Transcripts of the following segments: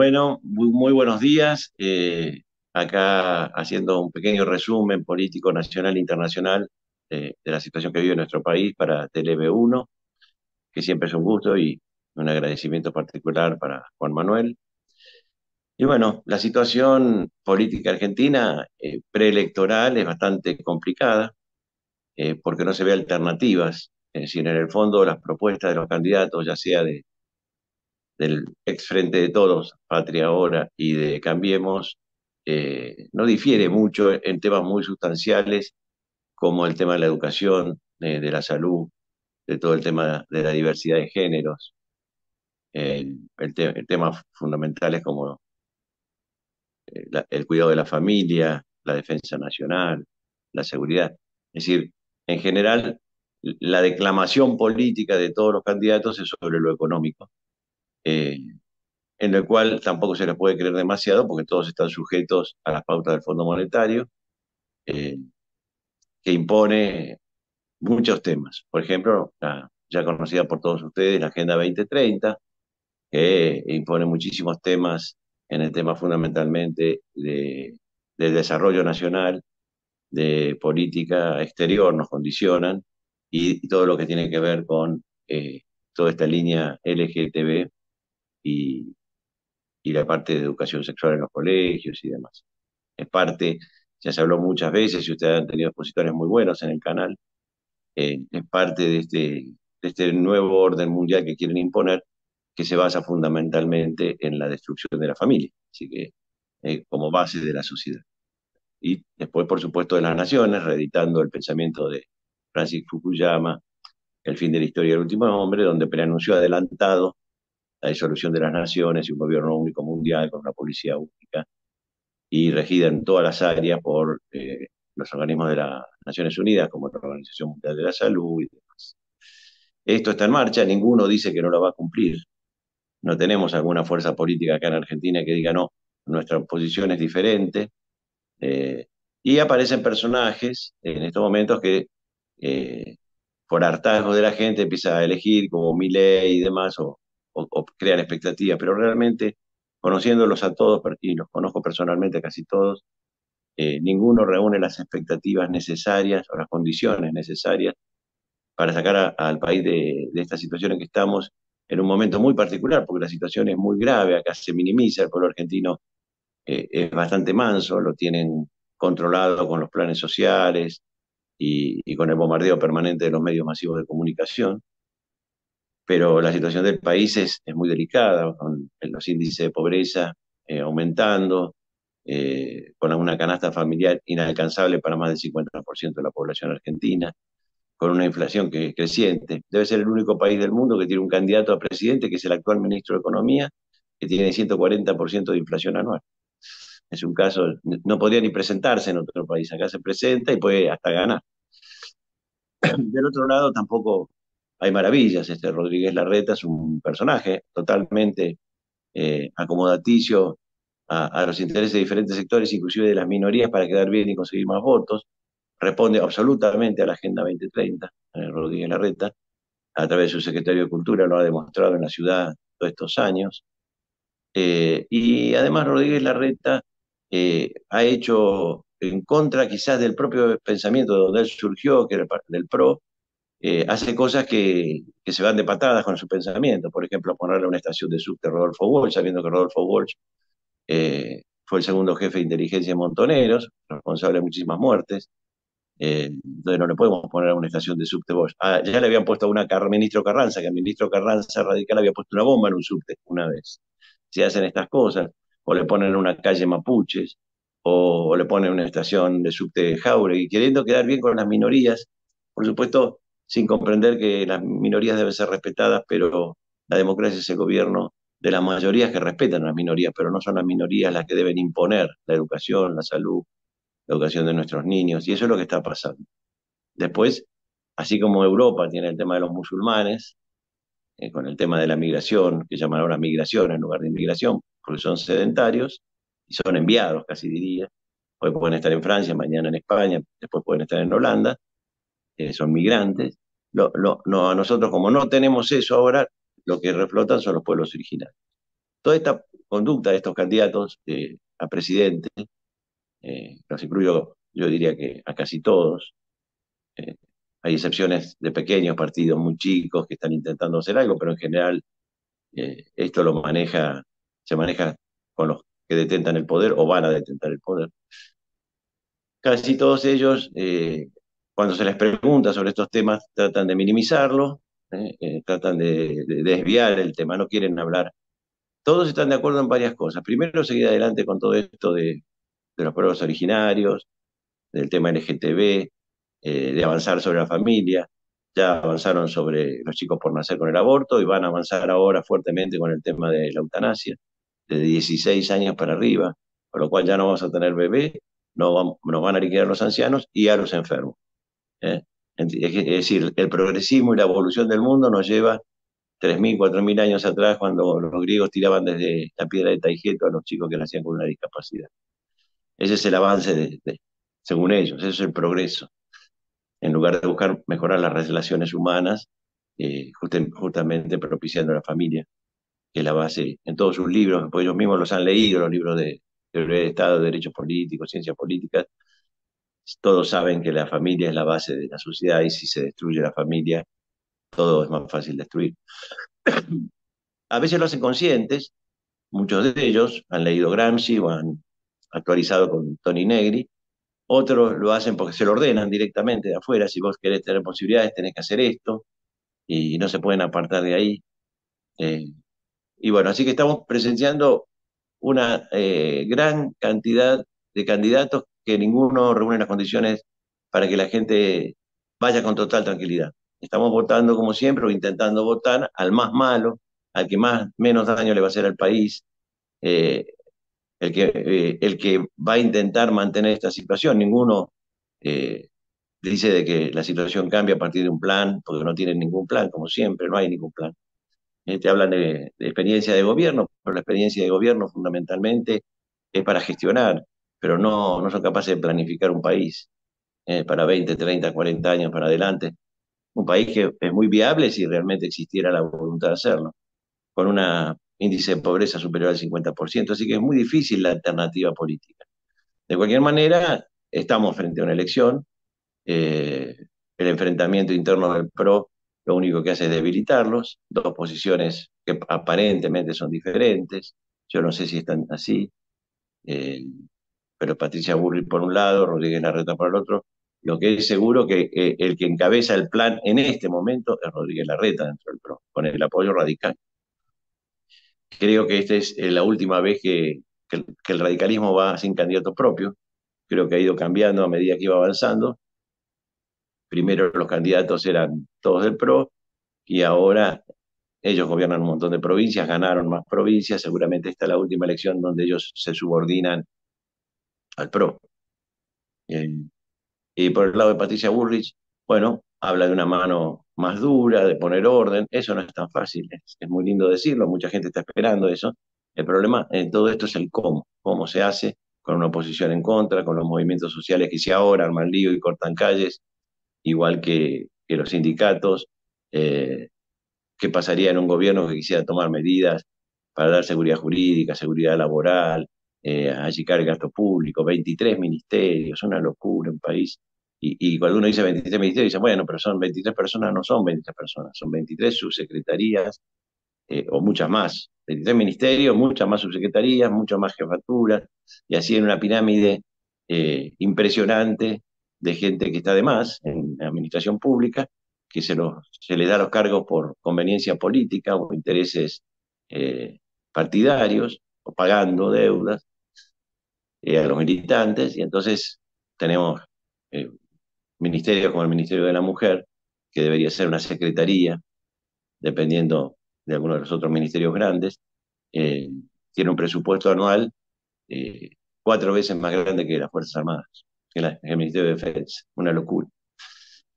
Bueno, muy buenos días. Acá haciendo un pequeño resumen político nacional e internacional de la situación que vive nuestro país para TLV1, que siempre es un gusto y un agradecimiento particular para Juan Manuel. Y bueno, la situación política argentina preelectoral es bastante complicada porque no se ve alternativas. Es decir, en el fondo las propuestas de los candidatos, ya sea del ex Frente de Todos, Patria Ahora y de Cambiemos, no difiere mucho en temas muy sustanciales como el tema de la educación, de la salud, de todo el tema de la diversidad de géneros, temas fundamentales como el cuidado de la familia, la defensa nacional, la seguridad. Es decir, en general, la declamación política de todos los candidatos es sobre lo económico. Eh, en el cual tampoco se les puede creer demasiado porque todos están sujetos a las pautas del Fondo Monetario, eh, que impone muchos temas. Por ejemplo, la ya conocida por todos ustedes, la Agenda 2030, que impone muchísimos temas en el tema fundamentalmente del desarrollo nacional, de política exterior, nos condicionan, y todo lo que tiene que ver con toda esta línea LGTB y, y la parte de educación sexual en los colegios y demás. Es parte, ya se habló muchas veces y ustedes han tenido expositores muy buenos en el canal, es parte de este nuevo orden mundial que quieren imponer, que se basa fundamentalmente en la destrucción de la familia, así que como base de la sociedad. Y después, por supuesto, de las naciones, reeditando el pensamiento de Francis Fukuyama, El fin de la historia del último hombre, donde preanunció adelantado la disolución de las naciones y un gobierno único mundial con una policía única y regida en todas las áreas por los organismos de las Naciones Unidas, como la Organización Mundial de la Salud y demás. Esto está en marcha, ninguno dice que no lo va a cumplir. No tenemos alguna fuerza política acá en Argentina que diga no, nuestra posición es diferente. Eh, y aparecen personajes en estos momentos que eh, por hartazgo de la gente empieza a elegir como Milei y demás o crean expectativas, pero realmente conociéndolos a todos, y los conozco personalmente a casi todos, ninguno reúne las expectativas necesarias o las condiciones necesarias para sacar al país de esta situación en que estamos en un momento muy particular, porque la situación es muy grave, acá se minimiza, el pueblo argentino es bastante manso, lo tienen controlado con los planes sociales y con el bombardeo permanente de los medios masivos de comunicación, pero la situación del país es muy delicada, con los índices de pobreza aumentando, con una canasta familiar inalcanzable para más del 50% de la población argentina, con una inflación que es creciente. Debe ser el único país del mundo que tiene un candidato a presidente, que es el actual ministro de Economía, que tiene 140% de inflación anual. Es un caso, no podría ni presentarse en otro país. Acá se presenta y puede hasta ganar. Del otro lado, tampoco hay maravillas. Este Rodríguez Larreta es un personaje totalmente acomodaticio a los intereses de diferentes sectores, inclusive de las minorías, para quedar bien y conseguir más votos. Responde absolutamente a la Agenda 2030, Rodríguez Larreta, a través de su secretario de Cultura, lo ha demostrado en la ciudad todos estos años. Y además Rodríguez Larreta ha hecho en contra quizás del propio pensamiento de donde él surgió, que era del PRO, hace cosas que se van de patadas con su pensamiento. Por ejemplo, ponerle una estación de subte a Rodolfo Walsh, sabiendo que Rodolfo Walsh fue el segundo jefe de inteligencia en Montoneros, responsable de muchísimas muertes. Entonces no le podemos poner a una estación de subte Walsh. Ya le habían puesto a una ministro Carranza, que el ministro Carranza radical había puesto una bomba en un subte una vez. Si hacen estas cosas, o le ponen una calle Mapuches, o le ponen una estación de subte Jauregui, queriendo quedar bien con las minorías, por supuesto, sin comprender que las minorías deben ser respetadas, pero la democracia es el gobierno de las mayorías que respetan a las minorías, pero no son las minorías las que deben imponer la educación, la salud, la educación de nuestros niños, y eso es lo que está pasando. Después, así como Europa tiene el tema de los musulmanes, con el tema de la migración, que llaman ahora migración en lugar de inmigración, porque son sedentarios y son enviados, casi diría. Hoy pueden estar en Francia, mañana en España, después pueden estar en Holanda, son migrantes. No, a nosotros, como no tenemos eso ahora, lo que reflotan son los pueblos originarios. Toda esta conducta de estos candidatos a presidente, los incluyo, yo diría que a casi todos. eh, Hay excepciones de pequeños partidos muy chicos que están intentando hacer algo, pero en general esto se maneja con los que detentan el poder o van a detentar el poder. Casi todos ellos, cuando se les pregunta sobre estos temas, tratan de minimizarlo, tratan de desviar el tema, no quieren hablar. Todos están de acuerdo en varias cosas. Primero, seguir adelante con todo esto de los pueblos originarios, del tema LGTB, de avanzar sobre la familia. Ya avanzaron sobre los chicos por nacer con el aborto y van a avanzar ahora fuertemente con el tema de la eutanasia, de 16 años para arriba, con lo cual ya no vamos a tener bebé, nos van a liquidar los ancianos y a los enfermos. ¿eh? Es decir, el progresismo y la evolución del mundo nos lleva 3.000, 4.000 años atrás, cuando los griegos tiraban desde la piedra de Taigeto a los chicos que nacían con una discapacidad. Ese es el avance, según ellos, ese es el progreso. En lugar de buscar mejorar las relaciones humanas, justamente propiciando la familia, que es la base en todos sus libros, porque ellos mismos los han leído, los libros de teoría de Estado, de derechos políticos, ciencias políticas. Todos saben que la familia es la base de la sociedad y si se destruye la familia, todo es más fácil destruir. A veces lo hacen conscientes, muchos de ellos han leído Gramsci o han actualizado con Tony Negri, otros lo hacen porque se lo ordenan directamente de afuera, si vos querés tener posibilidades tenés que hacer esto, y no se pueden apartar de ahí. Eh, y bueno, así que estamos presenciando una gran cantidad de candidatos que ninguno reúne las condiciones para que la gente vaya con total tranquilidad. Estamos votando como siempre o intentando votar al más malo, al que más menos daño le va a hacer al país, eh, el que va a intentar mantener esta situación. Ninguno eh, dice de que la situación cambia a partir de un plan, porque no tienen ningún plan, como siempre, no hay ningún plan. Te hablan de experiencia de gobierno, pero la experiencia de gobierno fundamentalmente es para gestionar, pero no son capaces de planificar un país para 20, 30, 40 años para adelante. Un país que es muy viable si realmente existiera la voluntad de hacerlo, con un índice de pobreza superior al 50%, así que es muy difícil la alternativa política. De cualquier manera, estamos frente a una elección, eh, el enfrentamiento interno del PRO lo único que hace es debilitarlos, dos posiciones que aparentemente son diferentes, yo no sé si están así, eh, pero Patricia Burrich por un lado, Rodríguez Larreta por el otro, lo que es seguro que el que encabeza el plan en este momento es Rodríguez Larreta dentro del PRO, con el apoyo radical. Creo que esta es la última vez que el radicalismo va sin candidato propio, creo que ha ido cambiando a medida que iba avanzando. Primero los candidatos eran todos del PRO y ahora ellos gobiernan un montón de provincias, ganaron más provincias, seguramente esta es la última elección donde ellos se subordinan al PRO. Eh, y por el lado de Patricia Bullrich, bueno, habla de una mano más dura, de poner orden, eso no es tan fácil, es muy lindo decirlo, mucha gente está esperando eso. El problema en todo esto es el cómo se hace, con una oposición en contra, con los movimientos sociales que se ahora arman lío y cortan calles, igual que los sindicatos. Eh, ¿Qué pasaría en un gobierno que quisiera tomar medidas para dar seguridad jurídica, seguridad laboral, achicar el gasto público? 23 ministerios, una locura un país. Y cuando uno dice 23 ministerios, dice, bueno, pero son 23 personas, no son 23 personas, son 23 subsecretarías o muchas más. 23 ministerios, muchas más subsecretarías, muchas más jefaturas, y así en una pirámide impresionante de gente que está de más en la administración pública, que se les da los cargos por conveniencia política o intereses eh, partidarios, o pagando deudas a los militantes, y entonces tenemos eh, ministerios como el Ministerio de la Mujer, que debería ser una secretaría, dependiendo de algunos de los otros ministerios grandes, eh, tiene un presupuesto anual eh, 4 veces más grande que las Fuerzas Armadas, el Ministerio de Defensa, una locura.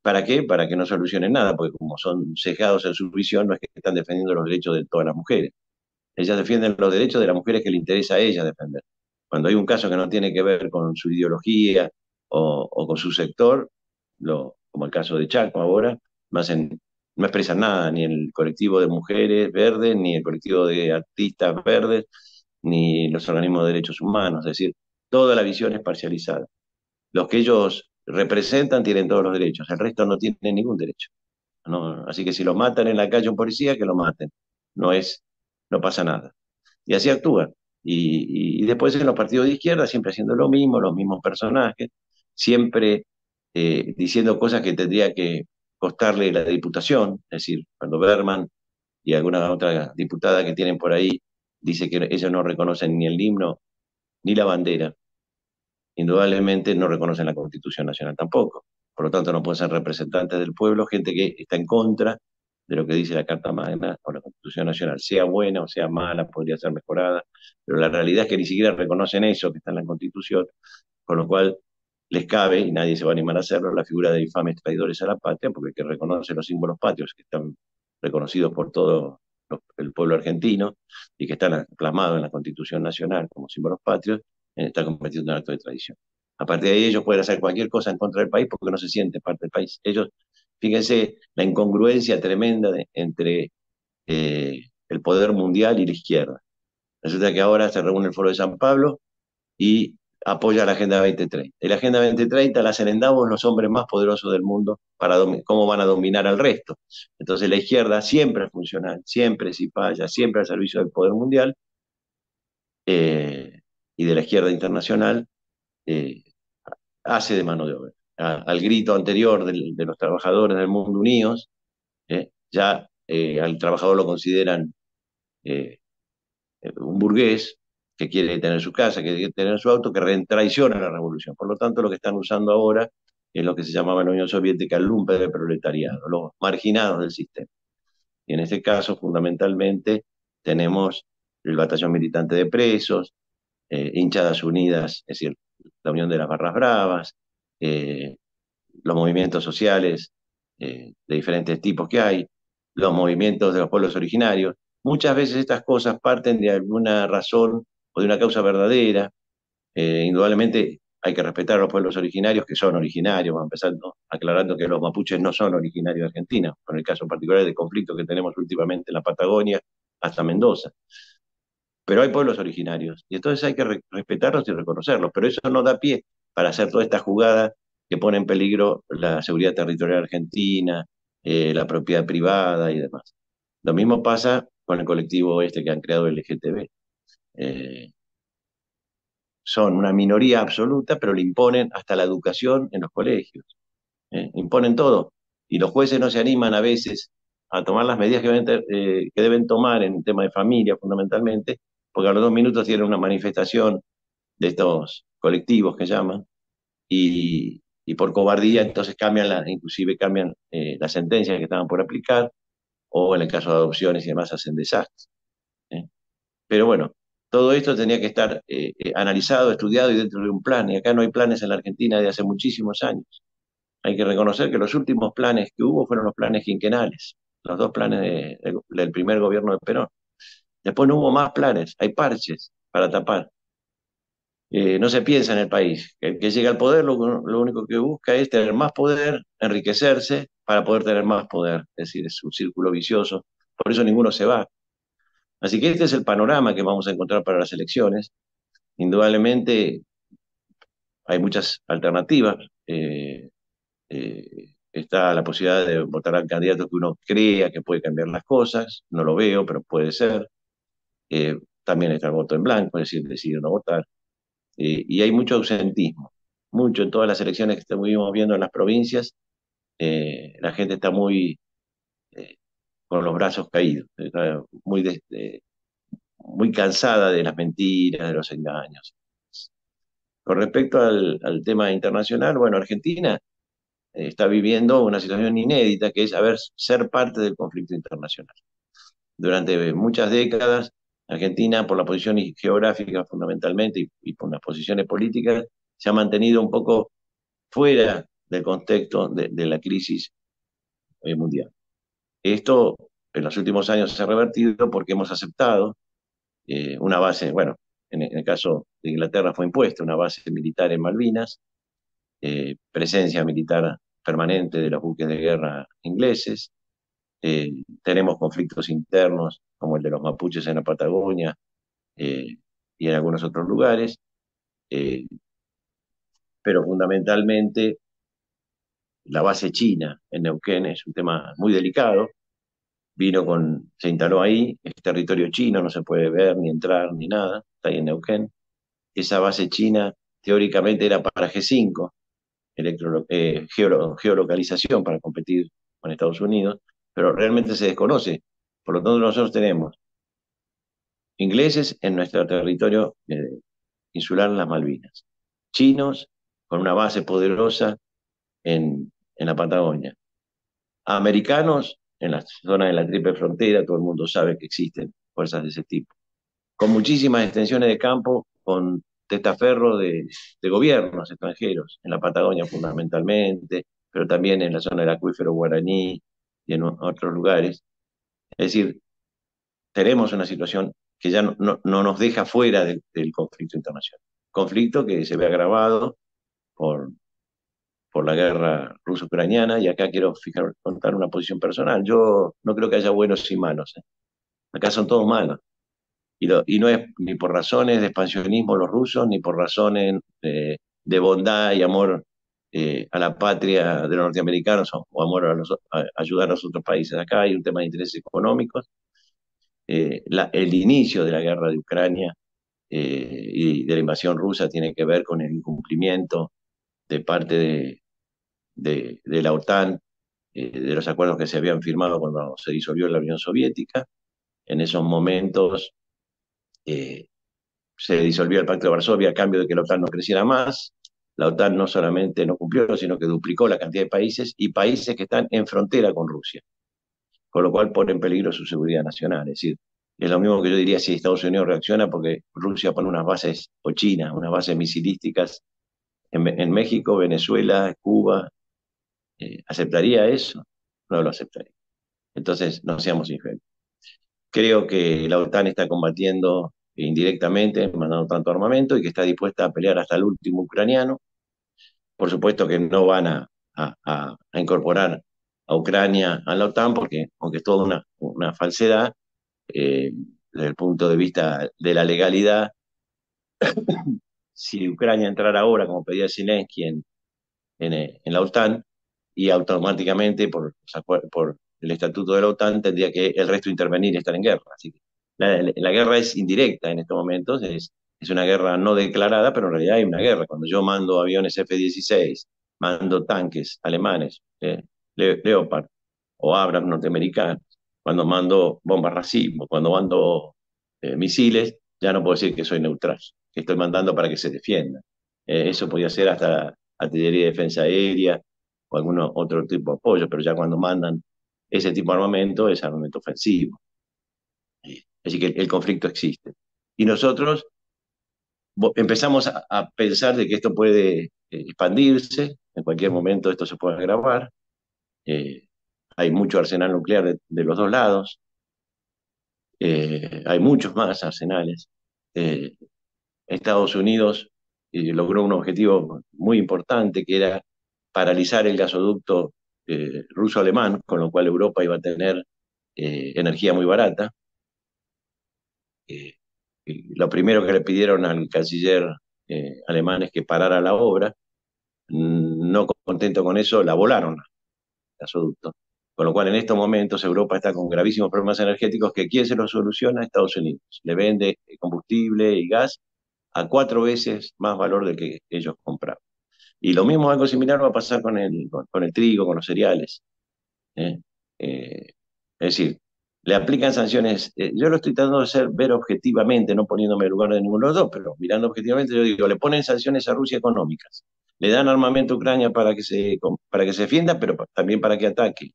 ¿Para qué? Para que no solucionen nada, porque como son cegados en su visión, no es que están defendiendo los derechos de todas las mujeres. Ellas defienden los derechos de las mujeres que le interesa a ellas defender. Cuando hay un caso que no tiene que ver con su ideología o con su sector, como el caso de Chaco ahora, no expresan nada, ni el colectivo de mujeres verdes, ni el colectivo de artistas verdes, ni los organismos de derechos humanos, es decir, toda la visión es parcializada. Los que ellos representan tienen todos los derechos, el resto no tiene ningún derecho. ¿No? Así que si lo matan en la calle un policía, que lo maten. No es, no pasa nada. Y así actúan. Y después en los partidos de izquierda siempre haciendo lo mismo, los mismos personajes, siempre diciendo cosas que tendría que costarle la diputación, es decir, cuando Berman y alguna otra diputada que tienen por ahí dice que ellos no reconocen ni el himno ni la bandera, indudablemente no reconocen la Constitución Nacional tampoco. Por lo tanto, no pueden ser representantes del pueblo, gente que está en contra de lo que dice la Carta Magna o la Constitución Nacional, sea buena o sea mala, podría ser mejorada, pero la realidad es que ni siquiera reconocen eso que está en la Constitución, con lo cual les cabe, y nadie se va a animar a hacerlo, la figura de infames traidores a la patria, porque el que reconoce los símbolos patrios que están reconocidos por todo el pueblo argentino y que están plasmados en la Constitución Nacional como símbolos patrios, está cometiendo un acto de traición. A partir de ahí ellos pueden hacer cualquier cosa en contra del país porque no se sienten parte del país. Ellos, fíjense la incongruencia tremenda entre el poder mundial y la izquierda. Resulta que ahora se reúne el Foro de San Pablo y apoya la Agenda 2030. Y la Agenda 2030 la hacen en Davos los hombres más poderosos del mundo para cómo van a dominar al resto. Entonces la izquierda siempre es funcional, siempre es cipaya, siempre al servicio del poder mundial eh, y de la izquierda internacional eh, hace de mano de obra. Al grito anterior de los trabajadores del mundo unidos, ya al trabajador lo consideran eh, un burgués que quiere tener su casa, que quiere tener su auto, que traiciona la revolución. Por lo tanto, lo que están usando ahora es lo que se llamaba en la Unión Soviética el lumpen del proletariado, los marginados del sistema. Y en este caso, fundamentalmente, tenemos el batallón militante de presos, hinchadas unidas, es decir, la Unión de las Barras Bravas, eh, los movimientos sociales de diferentes tipos que hay, los movimientos de los pueblos originarios. Muchas veces estas cosas parten de alguna razón o de una causa verdadera. Indudablemente hay que respetar a los pueblos originarios que son originarios, empezando aclarando que los mapuches no son originarios de Argentina, con el caso particular del conflicto que tenemos últimamente en la Patagonia hasta Mendoza. Pero hay pueblos originarios y entonces hay que respetarlos y reconocerlos, pero eso no da pie para hacer toda esta jugada que pone en peligro la seguridad territorial argentina, la propiedad privada y demás. Lo mismo pasa con el colectivo este que han creado el LGTB. Eh, Son una minoría absoluta, pero le imponen hasta la educación en los colegios. Imponen todo. Y los jueces no se animan a veces a tomar las medidas que deben tomar en tema de familia, fundamentalmente, porque a los 2 minutos tienen una manifestación de estos colectivos que llaman, y por cobardía entonces inclusive cambian las sentencias que estaban por aplicar, o en el caso de adopciones y demás hacen desastres. ¿eh? Pero bueno, todo esto tenía que estar analizado, estudiado y dentro de un plan, y acá no hay planes en la Argentina de hace muchísimos años. Hay que reconocer que los últimos planes que hubo fueron los planes quinquenales, los dos planes del primer gobierno de Perón. Después no hubo más planes, hay parches para tapar. No se piensa en el país. El que llega al poder lo único que busca es tener más poder, enriquecerse para poder tener más poder. Es decir, es un círculo vicioso. Por eso ninguno se va. Así que este es el panorama que vamos a encontrar para las elecciones. Indudablemente hay muchas alternativas. Está la posibilidad de votar al candidato que uno crea que puede cambiar las cosas. No lo veo, pero puede ser. También está el voto en blanco, es decir, decidir no votar. Y hay mucho ausentismo, mucho en todas las elecciones que estuvimos viendo en las provincias, la gente está muy eh, con los brazos caídos, está muy cansada de las mentiras, de los engaños. Con respecto al tema internacional, bueno, Argentina está viviendo una situación inédita que es ser parte del conflicto internacional. Durante muchas décadas, Argentina, por la posición geográfica fundamentalmente y por las posiciones políticas, se ha mantenido un poco fuera del contexto de la crisis mundial. Esto en los últimos años se ha revertido porque hemos aceptado una base, bueno, en el caso de Inglaterra fue impuesta una base militar en Malvinas, presencia militar permanente de los buques de guerra ingleses, tenemos conflictos internos como el de los mapuches en la Patagonia, y en algunos otros lugares, eh, pero fundamentalmente la base china en Neuquén es un tema muy delicado. Se instaló ahí, es territorio chino, no se puede ver ni entrar ni nada, está ahí en Neuquén. Esa base china teóricamente era para G5, geolocalización para competir con Estados Unidos, pero realmente se desconoce. Por lo tanto, nosotros tenemos ingleses en nuestro territorio insular, las Malvinas, chinos con una base poderosa en la Patagonia, americanos en la zona de la triple frontera, todo el mundo sabe que existen fuerzas de ese tipo, con muchísimas extensiones de campo, con testaferro de gobiernos extranjeros, en la Patagonia fundamentalmente, pero también en la zona del acuífero guaraní y en otros lugares. Es decir, tenemos una situación que ya no nos deja fuera del conflicto internacional. Conflicto que se ve agravado por, por la guerra ruso-ucraniana, y acá quiero contar una posición personal. Yo no creo que haya buenos y malos, ¿eh? Acá son todos malos. Y no es ni por razones de expansionismo los rusos, ni por razones de bondad y amor a la patria de los norteamericanos o amor a ayudar a los otros países. Acá hay un tema de intereses económicos. El inicio de la guerra de Ucrania y de la invasión rusa tiene que ver con el incumplimiento de parte de la OTAN, de los acuerdos que se habían firmado cuando se disolvió la Unión Soviética. En esos momentos eh, se disolvió el Pacto de Varsovia a cambio de que la OTAN no creciera más. La OTAN no solamente no cumplió, sino que duplicó la cantidad de países y países que están en frontera con Rusia, con lo cual pone en peligro su seguridad nacional. Es decir, es lo mismo que yo diría si Estados Unidos reacciona porque Rusia pone unas bases, o China, unas bases misilísticas en México, Venezuela, Cuba. ¿Aceptaría eso? No lo aceptaría. Entonces, no seamos ingenuos. Creo que la OTAN está combatiendo indirectamente, mandando tanto armamento y que está dispuesta a pelear hasta el último ucraniano. Por supuesto que no van a incorporar a Ucrania a la OTAN porque, aunque es toda una falsedad, desde el punto de vista de la legalidad, si Ucrania entrara ahora, como pedía Zelensky, en la OTAN, y automáticamente por el estatuto de la OTAN tendría que el resto intervenir y estar en guerra. Así que la guerra es indirecta en estos momentos, es una guerra no declarada, pero en realidad hay una guerra. Cuando yo mando aviones F-16, mando tanques alemanes, Leopard o Abrams norteamericanos, cuando mando bombas racimo, cuando mando misiles, ya no puedo decir que soy neutral, que estoy mandando para que se defienda. Eso podía ser hasta artillería de defensa aérea o algún otro tipo de apoyo, pero ya cuando mandan ese tipo de armamento es armamento ofensivo. Así que el conflicto existe. Y nosotros empezamos a pensar de que esto puede expandirse, en cualquier momento esto se puede agravar. Eh, hay mucho arsenal nuclear de los dos lados, hay muchos más arsenales. Eh, Estados Unidos logró un objetivo muy importante, que era paralizar el gasoducto ruso-alemán, con lo cual Europa iba a tener energía muy barata. Eh, lo primero que le pidieron al canciller alemán es que parara la obra. No contento con eso, la volaron el gasoducto. Con lo cual, en estos momentos, Europa está con gravísimos problemas energéticos que ¿quién se los soluciona? Estados Unidos. Le vende combustible y gas a 4 veces más valor del que ellos compraban. Y lo mismo, algo similar va a pasar con el trigo, con los cereales. ¿Eh? Eh, es decir, le aplican sanciones. Yo lo estoy tratando de ver objetivamente, no poniéndome en lugar de ninguno de los dos, pero mirando objetivamente, yo digo, le ponen sanciones a Rusia económicas, le dan armamento a Ucrania para que se defienda, pero también para que ataque.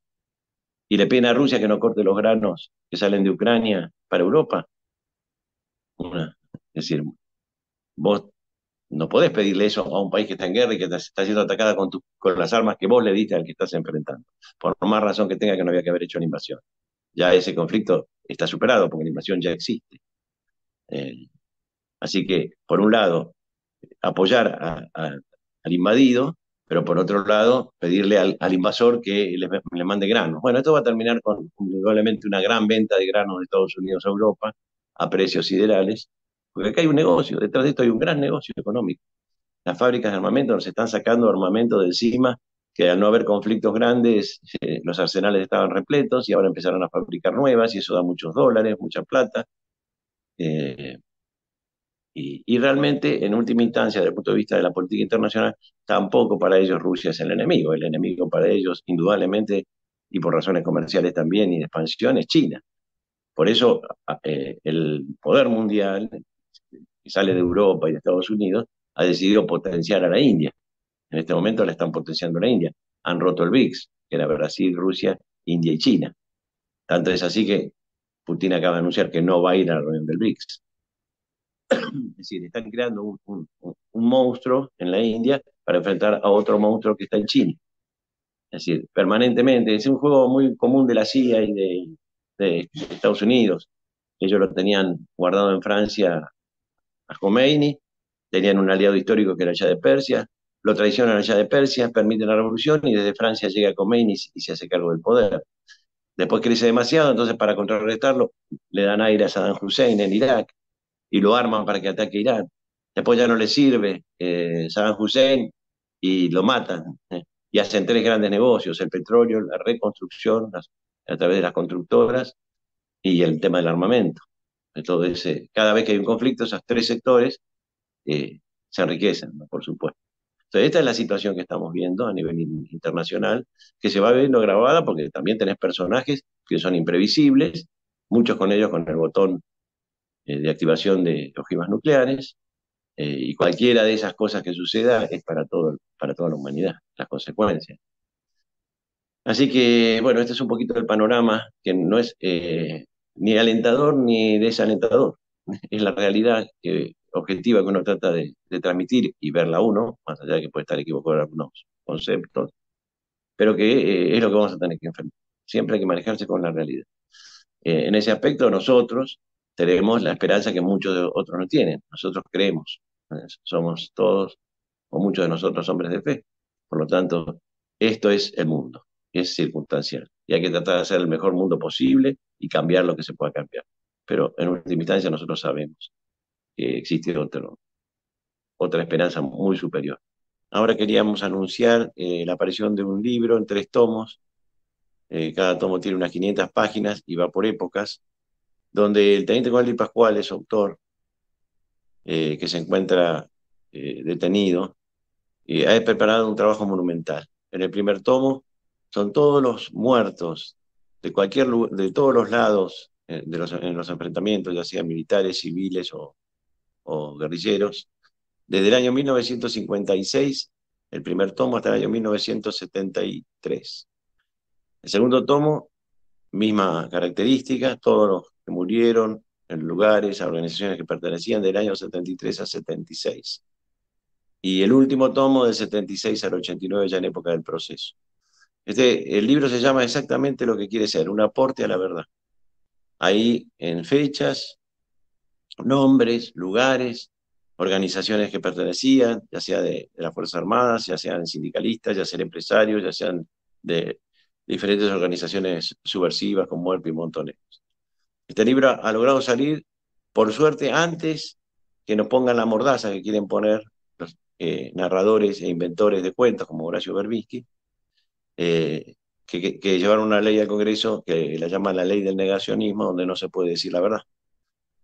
Y le piden a Rusia que no corte los granos que salen de Ucrania para Europa. Es decir, vos no podés pedirle eso a un país que está en guerra y que está siendo atacada con las armas que vos le diste al que estás enfrentando. Por más razón que tenga, que no había que haber hecho la invasión. Ya ese conflicto está superado porque la invasión ya existe. Eh, Así que, por un lado, apoyar al invadido, pero por otro lado, pedirle al invasor que le mande granos. Bueno, esto va a terminar con probablemente una gran venta de granos de Estados Unidos a Europa a precios siderales. Porque acá hay un negocio, detrás de esto hay un gran negocio económico. Las fábricas de armamento nos están sacando armamento de encima, que al no haber conflictos grandes, los arsenales estaban repletos y ahora empezaron a fabricar nuevas y eso da muchos dólares, mucha plata. Eh, y realmente, en última instancia, desde el punto de vista de la política internacional, tampoco para ellos Rusia es el enemigo. El enemigo para ellos, indudablemente, y por razones comerciales también y de expansión, es China. Por eso el poder mundial, que sale de Europa y de Estados Unidos, ha decidido potenciar a la India. En este momento la están potenciando a la India. Han roto el BRICS, que era Brasil, Rusia, India y China. Tanto es así que Putin acaba de anunciar que no va a ir a la reunión del BRICS. Es decir, están creando un monstruo en la India para enfrentar a otro monstruo que está en China. Es decir, permanentemente. Es un juego muy común de la CIA y de Estados Unidos. Ellos lo tenían guardado en Francia a Khomeini, tenían un aliado histórico que era el Shah de Persia, lo traicionan al Shah de Persia, permiten la revolución y desde Francia llega Khomeini y se hace cargo del poder. Después crece demasiado, entonces para contrarrestarlo le dan aire a Saddam Hussein en Irak y lo arman para que ataque Irán. Después ya no le sirve Saddam Hussein y lo matan. Y hacen tres grandes negocios, el petróleo, la reconstrucción a través de las constructoras y el tema del armamento. Entonces, cada vez que hay un conflicto, esos tres sectores se enriquecen, ¿no? Por supuesto. Entonces, esta es la situación que estamos viendo a nivel internacional, que se va viendo grabada porque también tenés personajes que son imprevisibles, muchos con ellos con el botón de activación de ojivas nucleares, y cualquiera de esas cosas que suceda es para toda la humanidad, las consecuencias. Así que, bueno, este es un poquito el panorama que no es ni alentador ni desalentador. Es la realidad objetiva que uno trata de transmitir y verla uno, más allá de que puede estar equivocado en algunos conceptos, pero que es lo que vamos a tener que enfrentar. Siempre hay que manejarse con la realidad. En ese aspecto nosotros tenemos la esperanza que muchos de otros no tienen. Nosotros creemos, somos todos o muchos de nosotros hombres de fe. Por lo tanto, esto es el mundo, es circunstancial. Y hay que tratar de hacer el mejor mundo posible y cambiar lo que se pueda cambiar. Pero en última instancia nosotros sabemos que existe otra esperanza muy superior. Ahora queríamos anunciar la aparición de un libro en 3 tomos. Cada tomo tiene unas 500 páginas y va por épocas, donde el teniente coronel Pascual es autor, que se encuentra detenido, y ha preparado un trabajo monumental. En el primer tomo son todos los muertos de de todos los lados en los enfrentamientos, ya sean militares, civiles o guerrilleros, desde el año 1956, el primer tomo, hasta el año 1973. El segundo tomo, misma característica, todos los que murieron en lugares, a organizaciones que pertenecían del año 73 a 76. Y el último tomo del 76 al 89, ya en época del proceso. El libro se llama exactamente lo que quiere ser, un aporte a la verdad. Ahí en fechas, nombres, lugares, organizaciones que pertenecían, ya sea de las Fuerzas Armadas, ya sean sindicalistas, ya sean empresarios, ya sean de diferentes organizaciones subversivas como Muerto y Montoneros. Este libro ha logrado salir, por suerte, antes que nos pongan la mordaza que quieren poner los narradores e inventores de cuentos como Horacio Berbisky, que llevaron una ley al Congreso que la llaman la ley del negacionismo, donde no se puede decir la verdad.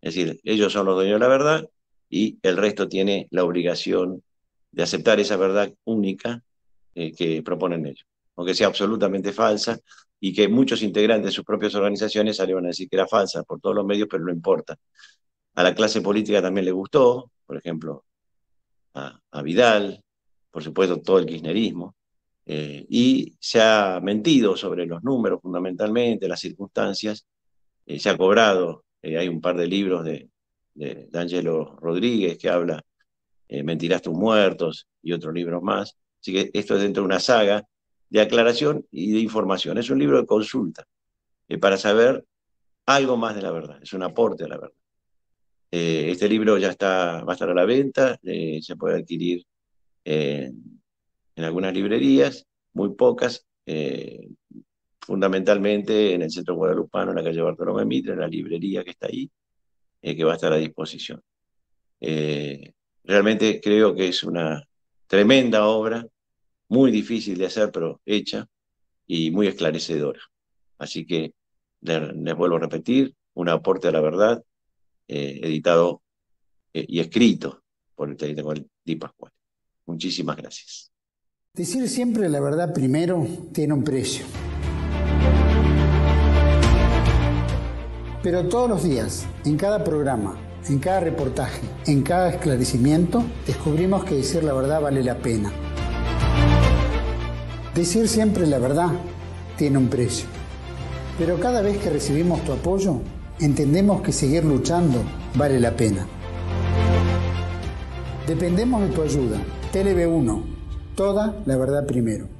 Es decir, ellos son los dueños de la verdad y el resto tiene la obligación de aceptar esa verdad única que proponen ellos, aunque sea absolutamente falsa y que muchos integrantes de sus propias organizaciones salieron a decir que era falsa por todos los medios, pero no importa. A la clase política también le gustó, por ejemplo, a Vidal, por supuesto todo el kirchnerismo, y se ha mentido sobre los números fundamentalmente, las circunstancias, se ha cobrado, hay un par de libros de Angelo Rodríguez que habla Mentirás tus muertos y otros libros más, así que esto es dentro de una saga de aclaración y de información, es un libro de consulta para saber algo más de la verdad, es un aporte a la verdad. Este libro ya va a estar a la venta, se puede adquirir eh, en algunas librerías, muy pocas, fundamentalmente en el Centro Guadalupano, en la calle Bartolomé Mitre, en la librería que está ahí, que va a estar a disposición. Eh, Realmente creo que es una tremenda obra, muy difícil de hacer, pero hecha y muy esclarecedora. Así que les vuelvo a repetir, un aporte a la verdad, editado y escrito por el intelectual Di Pasquale. Muchísimas gracias. Decir siempre la verdad primero tiene un precio. Pero todos los días, en cada programa, en cada reportaje, en cada esclarecimiento, descubrimos que decir la verdad vale la pena. Decir siempre la verdad tiene un precio. Pero cada vez que recibimos tu apoyo, entendemos que seguir luchando vale la pena. Dependemos de tu ayuda. TLV1, toda la verdad primero.